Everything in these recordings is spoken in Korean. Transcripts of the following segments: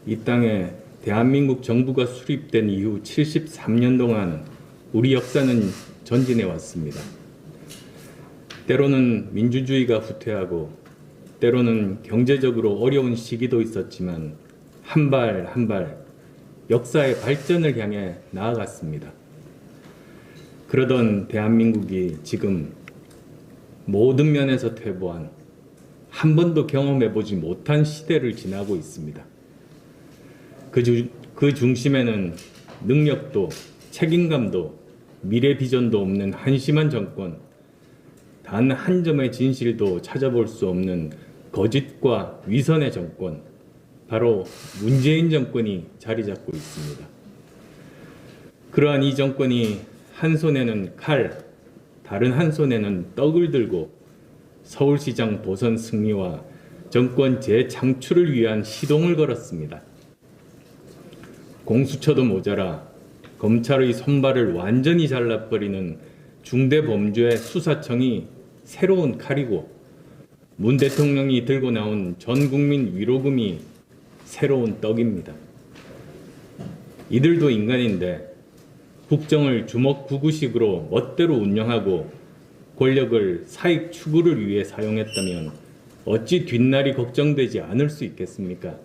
이 땅에 대한민국 정부가 수립된 이후 73년 동안 우리 역사는 전진해 왔습니다. 때로는 민주주의가 후퇴하고 때로는 경제적으로 어려운 시기도 있었지만 한 발 한 발 역사의 발전을 향해 나아갔습니다. 그러던 대한민국이 지금 모든 면에서 퇴보한 한 번도 경험해보지 못한 시대를 지나고 있습니다. 그 중심에는 능력도 책임감도 미래 비전도 없는 한심한 정권, 단 한 점의 진실도 찾아볼 수 없는 거짓과 위선의 정권, 바로 문재인 정권이 자리 잡고 있습니다. 그러한 이 정권이 한 손에는 칼, 다른 한 손에는 떡을 들고 서울시장 도선 승리와 정권 재창출을 위한 시동을 걸었습니다. 공수처도 모자라 검찰의 손발을 완전히 잘라버리는 중대범죄 수사청이 새로운 칼이고 문 대통령이 들고 나온 전국민 위로금이 새로운 떡입니다. 이들도 인간인데 국정을 주먹구구식으로 멋대로 운영하고 권력을 사익 추구를 위해 사용했다면 어찌 뒷날이 걱정되지 않을 수 있겠습니까?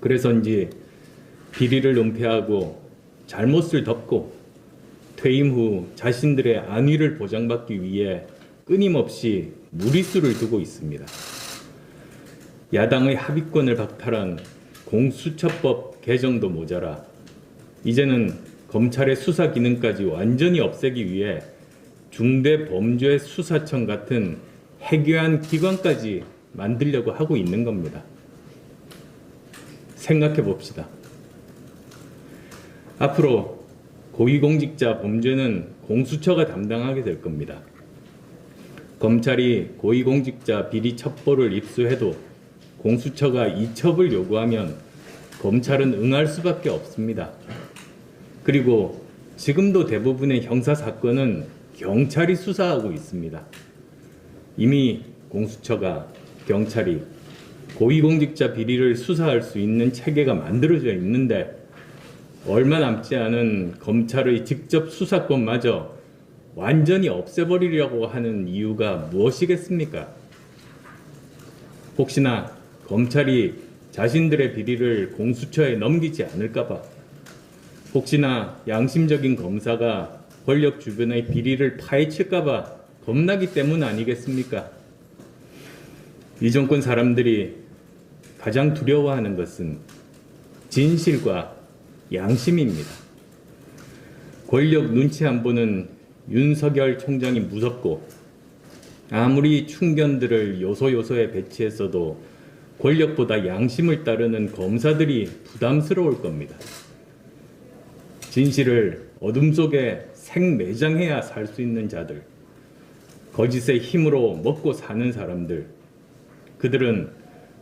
그래서인지 비리를 은폐하고 잘못을 덮고 퇴임 후 자신들의 안위를 보장받기 위해 끊임없이 무리수를 두고 있습니다. 야당의 합의권을 박탈한 공수처법 개정도 모자라 이제는 검찰의 수사 기능까지 완전히 없애기 위해 중대범죄수사청 같은 해괴한 기관까지 만들려고 하고 있는 겁니다. 생각해 봅시다. 앞으로 고위공직자 범죄는 공수처가 담당하게 될 겁니다. 검찰이 고위공직자 비리 첩보를 입수해도 공수처가 이첩을 요구하면 검찰은 응할 수밖에 없습니다. 그리고 지금도 대부분의 형사사건은 경찰이 수사하고 있습니다. 이미 공수처가 경찰이 고위공직자 비리를 수사할 수 있는 체계가 만들어져 있는데 얼마 남지 않은 검찰의 직접 수사권마저 완전히 없애버리려고 하는 이유가 무엇이겠습니까? 혹시나 검찰이 자신들의 비리를 공수처에 넘기지 않을까봐, 혹시나 양심적인 검사가 권력 주변의 비리를 파헤칠까봐 겁나기 때문 아니겠습니까? 이 정권 사람들이 가장 두려워하는 것은 진실과 양심입니다. 권력 눈치 안 보는 윤석열 총장이 무섭고 아무리 충견들을 요소요소에 배치했어도 권력보다 양심을 따르는 검사들이 부담스러울 겁니다. 진실을 어둠 속에 생매장해야 살 수 있는 자들, 거짓의 힘으로 먹고 사는 사람들, 그들은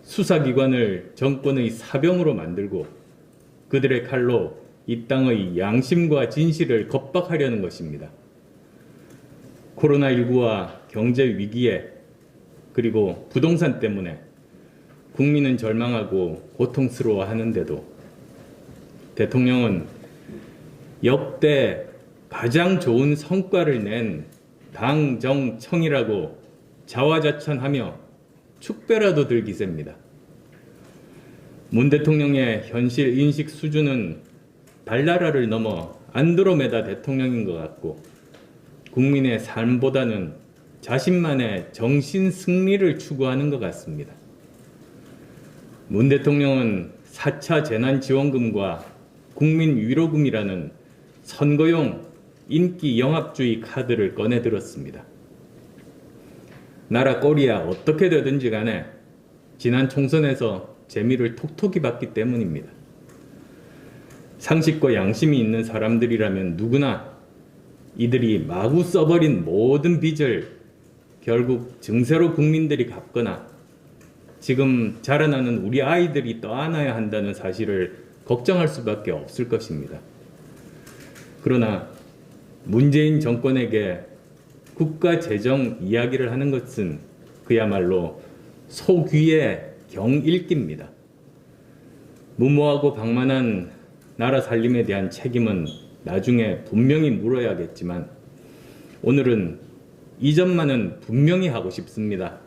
수사기관을 정권의 사병으로 만들고 그들의 칼로 이 땅의 양심과 진실을 겁박하려는 것입니다. 코로나19와 경제 위기에 그리고 부동산 때문에 국민은 절망하고 고통스러워하는데도 대통령은 역대 가장 좋은 성과를 낸 당정청이라고 자화자찬하며 축배라도 들 기세입니다. 문 대통령의 현실 인식 수준은 달나라를 넘어 안드로메다 대통령인 것 같고 국민의 삶보다는 자신만의 정신 승리를 추구하는 것 같습니다. 문 대통령은 4차 재난지원금과 국민위로금이라는 선거용 인기 영합주의 카드를 꺼내들었습니다. 나라 꼴이야 어떻게 되든지 간에 지난 총선에서 재미를 톡톡히 봤기 때문입니다. 상식과 양심이 있는 사람들이라면 누구나 이들이 마구 써버린 모든 빚을 결국 증세로 국민들이 갚거나 지금 자라나는 우리 아이들이 떠안아야 한다는 사실을 걱정할 수밖에 없을 것입니다. 그러나 문재인 정권에게 국가 재정 이야기를 하는 것은 그야말로 소귀의 경읽기입니다. 무모하고 방만한 나라 살림에 대한 책임은 나중에 분명히 물어야겠지만 오늘은 이 점만은 분명히 하고 싶습니다.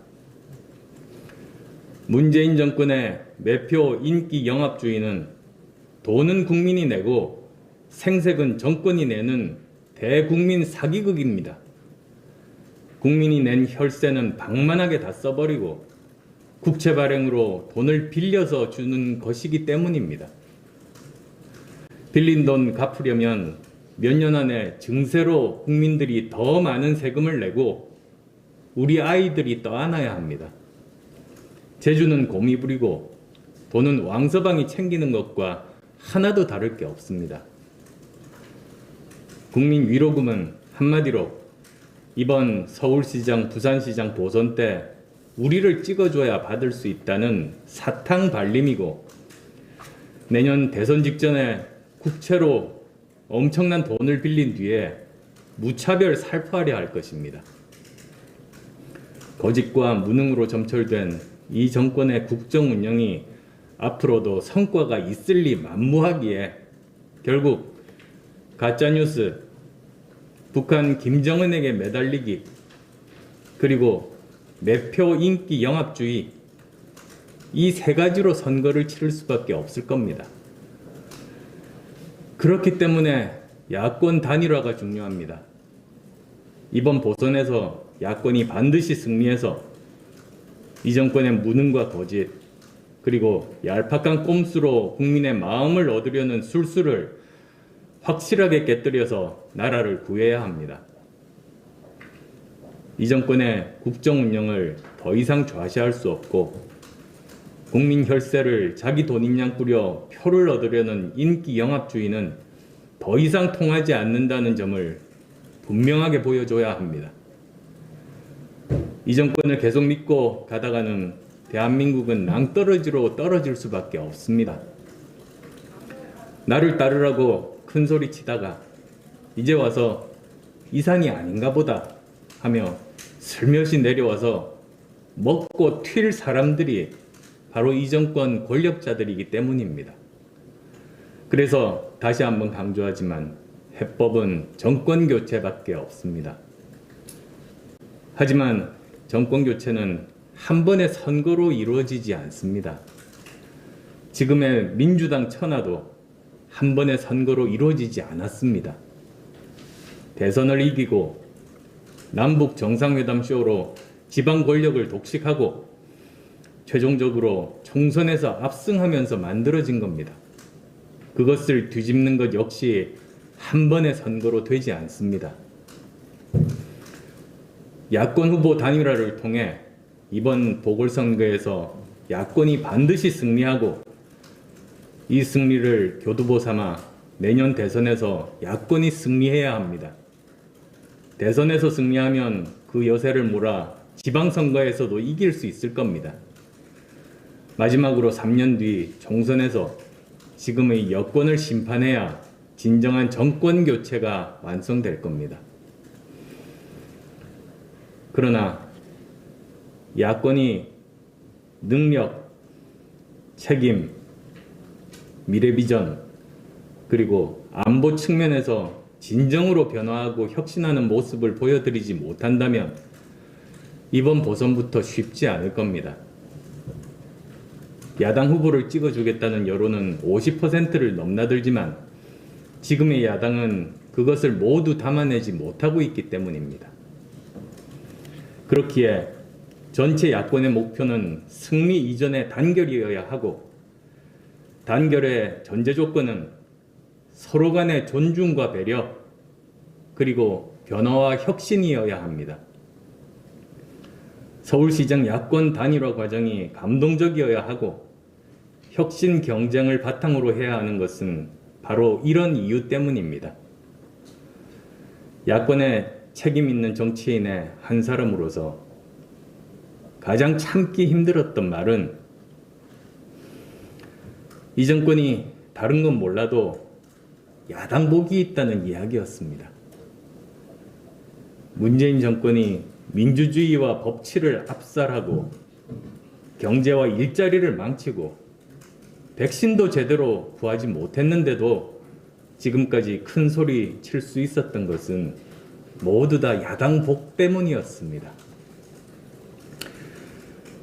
문재인 정권의 매표 인기 영합주의는 돈은 국민이 내고 생색은 정권이 내는 대국민 사기극입니다. 국민이 낸 혈세는 방만하게 다 써버리고 국채 발행으로 돈을 빌려서 주는 것이기 때문입니다. 빌린 돈 갚으려면 몇 년 안에 증세로 국민들이 더 많은 세금을 내고 우리 아이들이 떠안아야 합니다. 재주는 곰이 부리고 돈은 왕서방이 챙기는 것과 하나도 다를 게 없습니다. 국민 위로금은 한마디로 이번 서울시장, 부산시장 보선 때 우리를 찍어줘야 받을 수 있다는 사탕 발림이고 내년 대선 직전에 국채로 엄청난 돈을 빌린 뒤에 무차별 살포하려 할 것입니다. 거짓과 무능으로 점철된 이 정권의 국정 운영이 앞으로도 성과가 있을 리 만무하기에 결국 가짜뉴스, 북한 김정은에게 매달리기, 그리고 매표 인기 영합주의 이 세 가지로 선거를 치를 수밖에 없을 겁니다. 그렇기 때문에 야권 단일화가 중요합니다. 이번 보선에서 야권이 반드시 승리해서 이 정권의 무능과 거짓 그리고 얄팍한 꼼수로 국민의 마음을 얻으려는 술수를 확실하게 깨뜨려서 나라를 구해야 합니다. 이 정권의 국정 운영을 더 이상 좌시할 수 없고 국민 혈세를 자기 돈인 양 뿌려 표를 얻으려는 인기 영합주의는 더 이상 통하지 않는다는 점을 분명하게 보여줘야 합니다. 이 정권을 계속 믿고 가다가는 대한민국은 낭떠러지로 떨어질 수밖에 없습니다. 나를 따르라고 큰 소리 치다가 이제 와서 이 산이 아닌가 보다 하며 슬며시 내려와서 먹고 튈 사람들이 바로 이 정권 권력자들이기 때문입니다. 그래서 다시 한번 강조하지만 해법은 정권 교체밖에 없습니다. 하지만 정권 교체는 한 번의 선거로 이루어지지 않습니다. 지금의 민주당 천하도 한 번의 선거로 이루어지지 않았습니다. 대선을 이기고 남북 정상회담 쇼로 지방 권력을 독식하고 최종적으로 총선에서 압승하면서 만들어진 겁니다. 그것을 뒤집는 것 역시 한 번의 선거로 되지 않습니다. 야권 후보 단일화를 통해 이번 보궐선거에서 야권이 반드시 승리하고 이 승리를 교두보 삼아 내년 대선에서 야권이 승리해야 합니다. 대선에서 승리하면 그 여세를 몰아 지방선거에서도 이길 수 있을 겁니다. 마지막으로 3년 뒤 총선에서 지금의 여권을 심판해야 진정한 정권 교체가 완성될 겁니다. 그러나 야권이 능력, 책임, 미래 비전, 그리고 안보 측면에서 진정으로 변화하고 혁신하는 모습을 보여드리지 못한다면 이번 보선부터 쉽지 않을 겁니다. 야당 후보를 찍어주겠다는 여론은 50%를 넘나들지만 지금의 야당은 그것을 모두 담아내지 못하고 있기 때문입니다. 그렇기에 전체 야권의 목표는 승리 이전의 단결이어야 하고 단결의 전제 조건은 서로 간의 존중과 배려 그리고 변화와 혁신이어야 합니다. 서울시장 야권 단일화 과정이 감동적이어야 하고 혁신 경쟁을 바탕으로 해야 하는 것은 바로 이런 이유 때문입니다. 야권의 책임 있는 정치인의 한 사람으로서 가장 참기 힘들었던 말은 이 정권이 다른 건 몰라도 야당복이 있다는 이야기였습니다. 문재인 정권이 민주주의와 법치를 압살하고 경제와 일자리를 망치고 백신도 제대로 구하지 못했는데도 지금까지 큰 소리 칠 수 있었던 것은 모두 다 야당 복 때문이었습니다.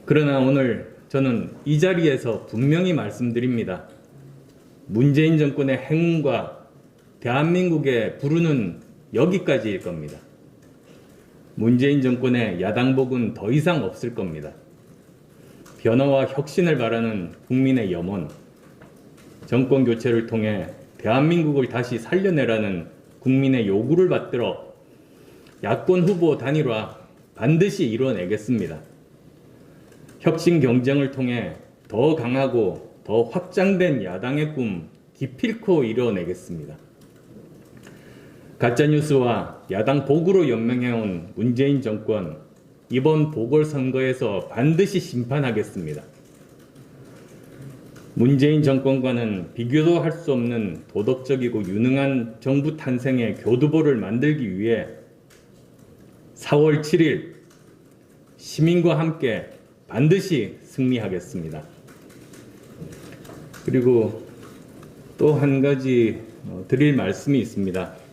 그러나 오늘 저는 이 자리에서 분명히 말씀드립니다. 문재인 정권의 행운과 대한민국의 부르는 여기까지일 겁니다. 문재인 정권의 야당복은 더 이상 없을 겁니다. 변화와 혁신을 바라는 국민의 염원, 정권 교체를 통해 대한민국을 다시 살려내라는 국민의 요구를 받들어 야권 후보 단일화 반드시 이뤄내겠습니다. 혁신 경쟁을 통해 더 강하고 더 확장된 야당의 꿈 기필코 이뤄내겠습니다. 가짜뉴스와 야당 복으로 연명해온 문재인 정권, 이번 보궐선거에서 반드시 심판하겠습니다. 문재인 정권과는 비교도 할 수 없는 도덕적이고 유능한 정부 탄생의 교두보를 만들기 위해 4월 7일 시민과 함께 반드시 승리하겠습니다. 그리고 또 한 가지 드릴 말씀이 있습니다.